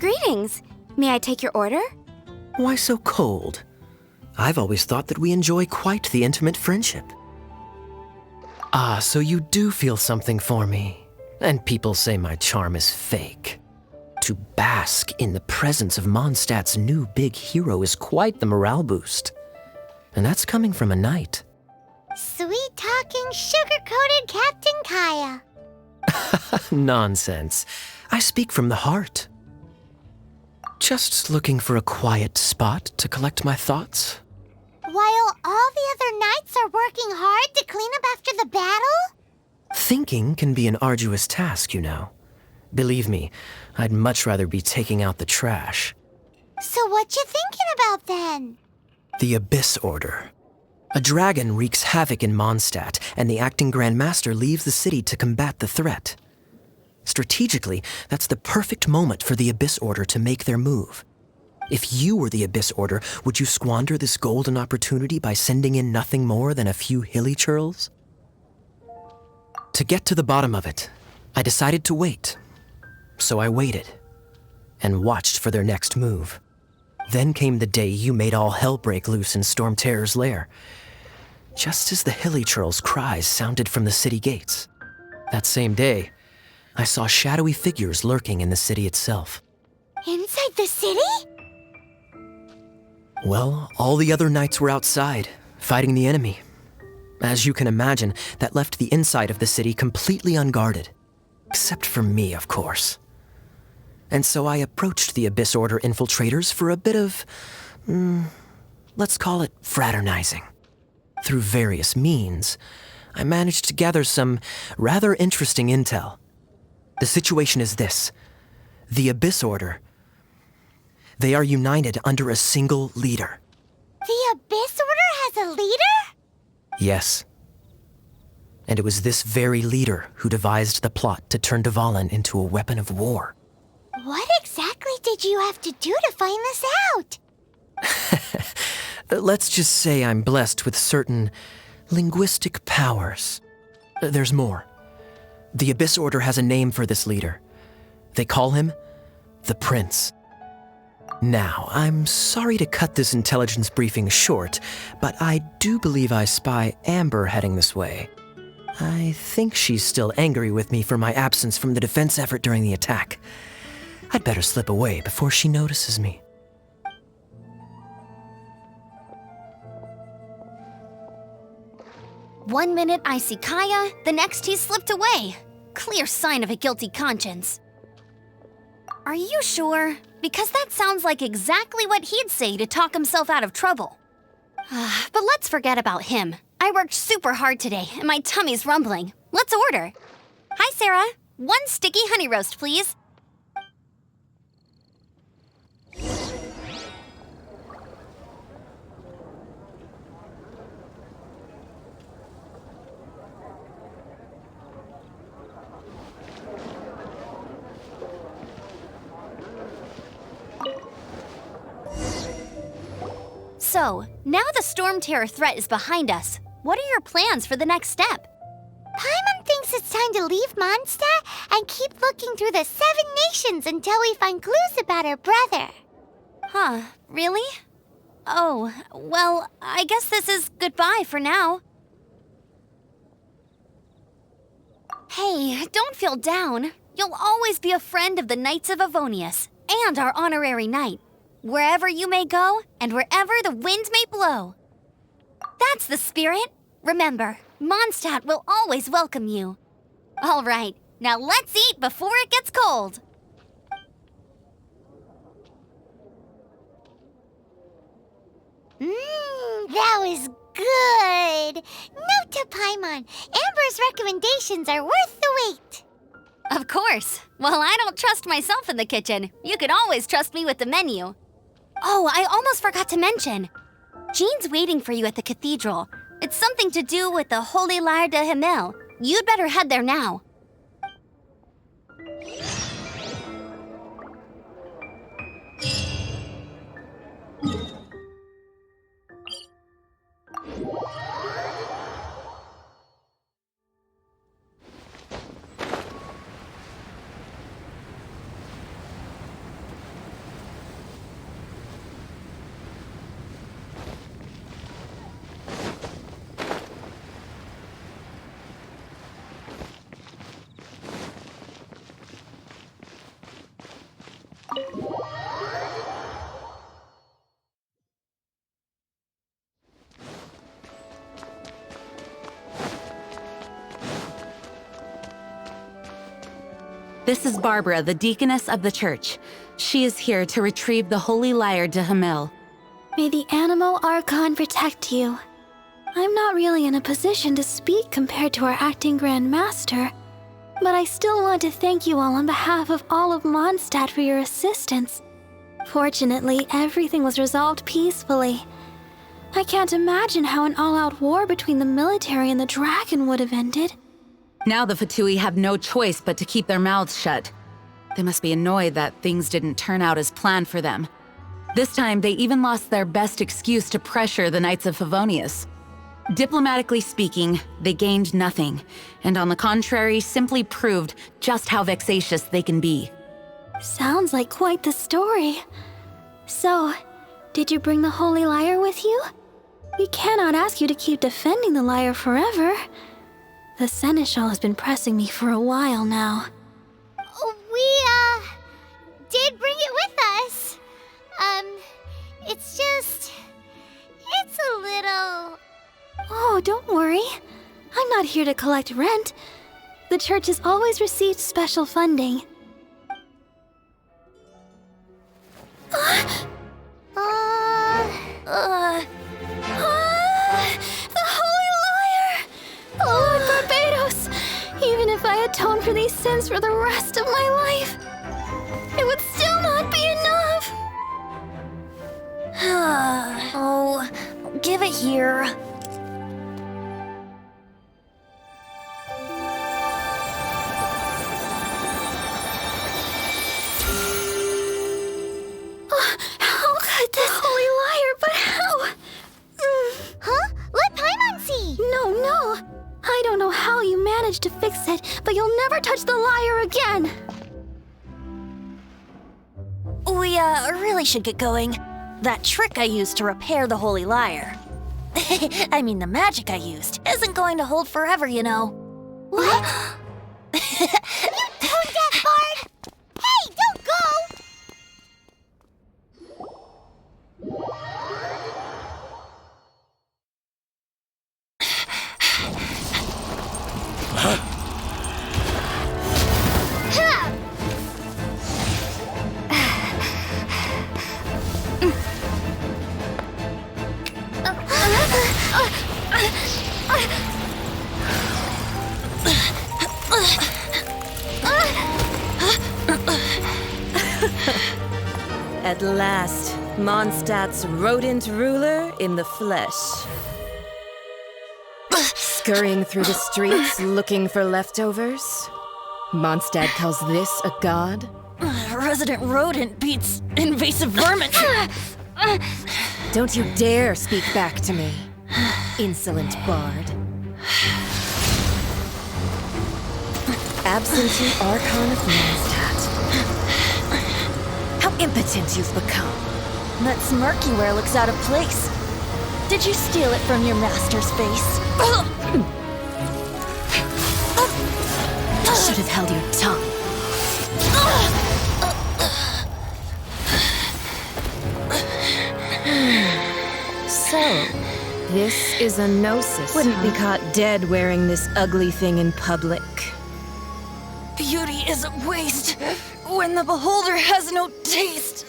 Greetings. May I take your order? Why so cold? I've always thought that we enjoy quite the intimate friendship. Ah, so you do feel something for me. And people say my charm is fake. To bask in the presence of Mondstadt's new big hero is quite the morale boost. And that's coming from a knight. Sweet-talking, sugar-coated Captain Kaya. Nonsense. I speak from the heart. Just looking for a quiet spot to collect my thoughts. While all the other knights are working hard to clean up after the battle? Thinking can be an arduous task, you know. Believe me, I'd much rather be taking out the trash. So what you thinking about then? The Abyss Order. A dragon wreaks havoc in Mondstadt, and the acting Grand Master leaves the city to combat the threat. Strategically, that's the perfect moment for the Abyss Order to make their move. If you were the Abyss Order, would you squander this golden opportunity by sending in nothing more than a few hilly churls? To get to the bottom of it, I decided to wait. So I waited, and watched for their next move. Then came the day you made all hell break loose in Storm Terror's lair, just as the hilly churls' cries sounded from the city gates. That same day, I saw shadowy figures lurking in the city itself. Inside the city? Well, all the other knights were outside, fighting the enemy. As you can imagine, that left the inside of the city completely unguarded. Except for me, of course. And so I approached the Abyss Order infiltrators for a bit of, let's call it fraternizing. Through various means, I managed to gather some rather interesting intel. The situation is this. The Abyss Order, they are united under a single leader. The Abyss Order has a leader? Yes. And it was this very leader who devised the plot to turn Dvalin into a weapon of war. What exactly did you have to do to find this out? Let's just say I'm blessed with certain linguistic powers. There's more. The Abyss Order has a name for this leader. They call him the Prince. Now, I'm sorry to cut this intelligence briefing short, but I do believe I spy Amber heading this way. I think she's still angry with me for my absence from the defense effort during the attack. I'd better slip away before she notices me. One minute I see Kaya, the next he's slipped away. Clear sign of a guilty conscience. Are you sure? Because that sounds like exactly what he'd say to talk himself out of trouble. But let's forget about him. I worked super hard today, and my tummy's rumbling. Let's order. Hi, Sarah. 1 sticky honey roast, please. So, now the Storm Terror threat is behind us. What are your plans for the next step? Paimon thinks it's time to leave Mondstadt and keep looking through the 7 nations until we find clues about her brother. Huh, really? Oh, well, I guess this is goodbye for now. Hey, don't feel down. You'll always be a friend of the Knights of Avonius and our honorary knight. Wherever you may go, and wherever the wind may blow. That's the spirit. Remember, Mondstadt will always welcome you. All right, now let's eat before it gets cold. That was good. Note to Paimon, Amber's recommendations are worth the wait. Of course. Well, I don't trust myself in the kitchen. You can always trust me with the menu. Oh, I almost forgot to mention. Jean's waiting for you at the cathedral. It's something to do with the Holy Lyre de Himmel. You'd better head there now. This is Barbara, the deaconess of the church. She is here to retrieve the holy lyre de Hamel. May the Anemo Archon protect you. I'm not really in a position to speak compared to our acting Grand Master, but I still want to thank you all on behalf of all of Mondstadt for your assistance. Fortunately, everything was resolved peacefully. I can't imagine how an all-out war between the military and the dragon would have ended. Now the Fatui have no choice but to keep their mouths shut. They must be annoyed that things didn't turn out as planned for them. This time, they even lost their best excuse to pressure the Knights of Favonius. Diplomatically speaking, they gained nothing, and on the contrary, simply proved just how vexatious they can be. Sounds like quite the story. So, did you bring the holy lyre with you? We cannot ask you to keep defending the lyre forever. The Seneschal has been pressing me for a while now. We, did bring it with us. It's a little... Oh, don't worry. I'm not here to collect rent. The church has always received special funding. The Holy Lyre! Lord Barbados! Even if I atone for these sins for the rest of my life, it would still not be enough! Oh, give it here. How could this Holy Lyre, but how? Huh? Let Paimon see! No. I don't know how you managed to fix it, but you'll never touch the lyre again! We, really should get going. That trick I used to repair the holy lyre. I mean, the magic I used isn't going to hold forever, you know. What? You tone-deaf bard! Hey, don't go! At last, Mondstadt's rodent ruler in the flesh. Scurrying through the streets looking for leftovers? Mondstadt calls this a god? Resident rodent beats invasive vermin. Don't you dare speak back to me, insolent bard. Absentee Archon of Mondstadt. How impotent you've become. That smirk you wear looks out of place. Did you steal it from your master's face? Should have held your tongue. So, this is a gnosis. Wouldn't be caught dead wearing this ugly thing in public. Beauty is a waste when the beholder has no taste.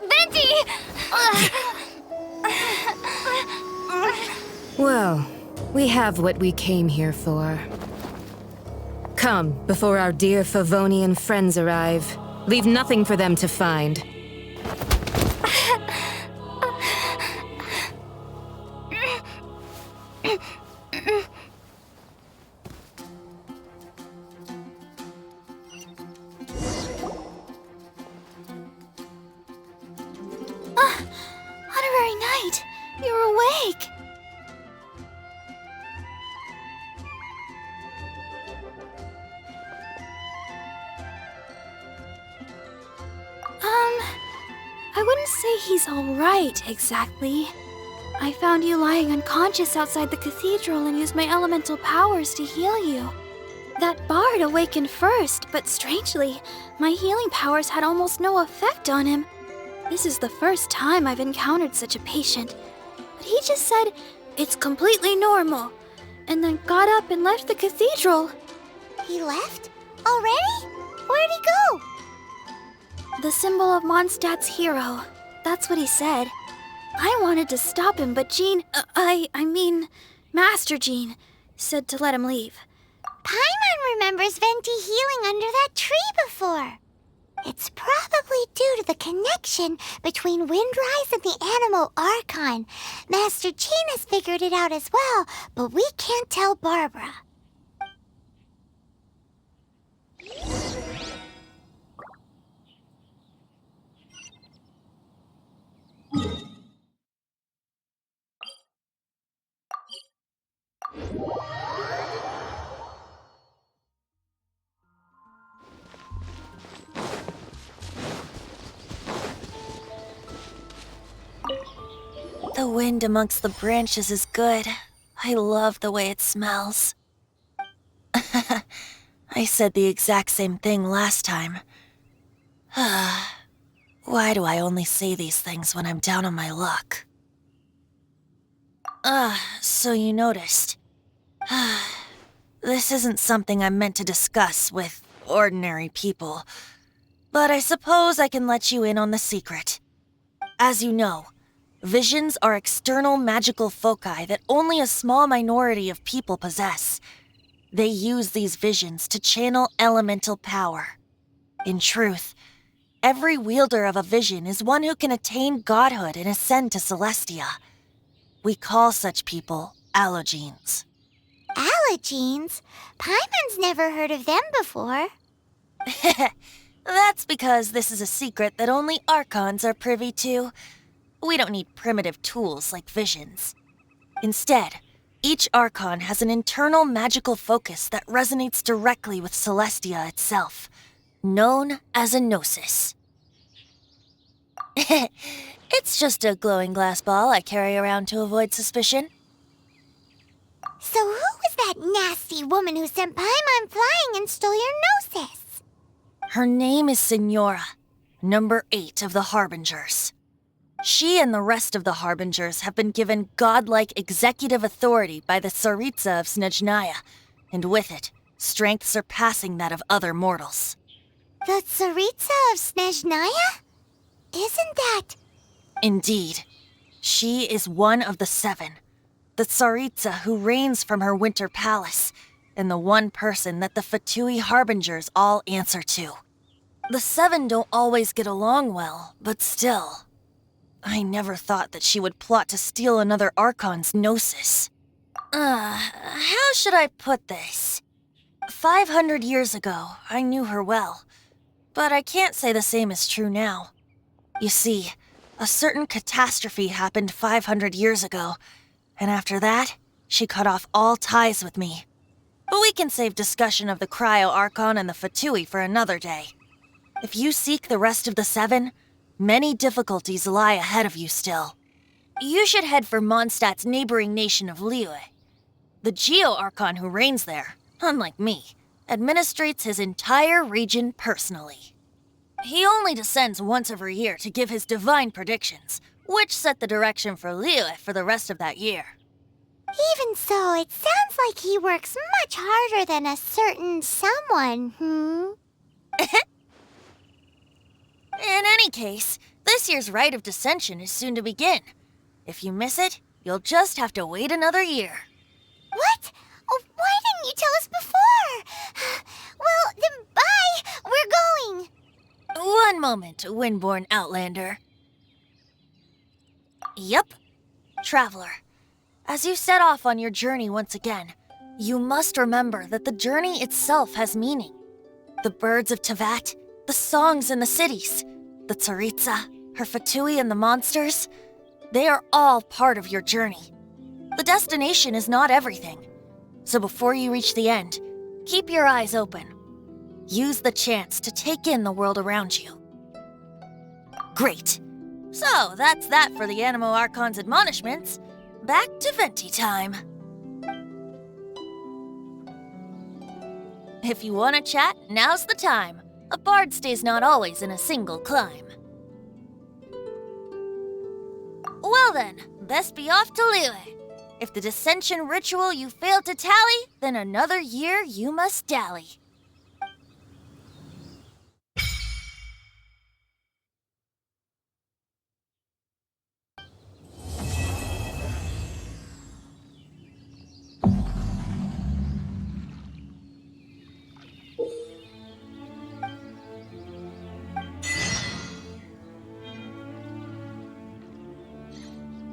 Venti! Well, we have what we came here for. Come, before our dear Favonian friends arrive. Leave nothing for them to find. Honorary Knight, you're awake! I wouldn't say he's alright, exactly. I found you lying unconscious outside the cathedral and used my elemental powers to heal you. That bard awakened first, but strangely, my healing powers had almost no effect on him. This is the first time I've encountered such a patient. But he just said, it's completely normal. and then got up and left the cathedral. He left? Already? Where'd he go? The symbol of Mondstadt's hero. That's what he said. I wanted to stop him, but Jean, I mean, Master Jean, said to let him leave. Paimon remembers Venti healing under that tree before. It's probably due to the connection between Windrise and the Anemo Archon. Master Jean has figured it out as well, but we can't tell Barbara. The wind amongst the branches is good. I love the way it smells. I said the exact same thing last time. Why do I only say these things when I'm down on my luck? So you noticed. This isn't something I'm meant to discuss with ordinary people, but I suppose I can let you in on the secret. As you know, visions are external magical foci that only a small minority of people possess. They use these visions to channel elemental power. In truth, every wielder of a vision is one who can attain godhood and ascend to Celestia. We call such people allogenes. Allogenes? Paimon's never heard of them before. That's because this is a secret that only Archons are privy to. We don't need primitive tools like visions. Instead, each Archon has an internal magical focus that resonates directly with Celestia itself, known as a gnosis. It's just a glowing glass ball I carry around to avoid suspicion. So who was that nasty woman who sent Paimon flying and stole your gnosis? Her name is Signora, number 8 of the Harbingers. She and the rest of the Harbingers have been given godlike executive authority by the Tsaritsa of Snezhnaya, and with it, strength surpassing that of other mortals. The Tsaritsa of Snezhnaya? Isn't that... Indeed. She is one of the 7, the Tsaritsa who reigns from her winter palace, and the one person that the Fatui Harbingers all answer to. The 7 don't always get along well, but still... I never thought that she would plot to steal another Archon's gnosis. How should I put this? 500 years ago, I knew her well, but I can't say the same is true now. You see, a certain catastrophe happened 500 years ago, and after that, she cut off all ties with me. But we can save discussion of the Cryo Archon and the Fatui for another day. If you seek the rest of the 7, many difficulties lie ahead of you still. You should head for Mondstadt's neighboring nation of Liyue. The Geo-Archon who reigns there, unlike me, administrates his entire region personally. He only descends once every year to give his divine predictions, which set the direction for Liyue for the rest of that year. Even so, it sounds like he works much harder than a certain someone, In any case, this year's Rite of Descension is soon to begin. If you miss it, you'll just have to wait another year. What? Oh, why didn't you tell us before? Well, then bye! We're going! One moment, Windborn Outlander. Yup. Traveler, as you set off on your journey once again, you must remember that the journey itself has meaning. The birds of Tevat, the songs in the cities, the Tsaritsa, her Fatui and the monsters, they are all part of your journey. The destination is not everything. So before you reach the end, keep your eyes open. Use the chance to take in the world around you. Great. So that's that for the Anemo Archon's admonishments. Back to Venti time. If you want to chat, now's the time. A bard stays not always in a single clime. Well then, best be off to Liyue. If the dissension ritual you failed to tally, then another year you must dally.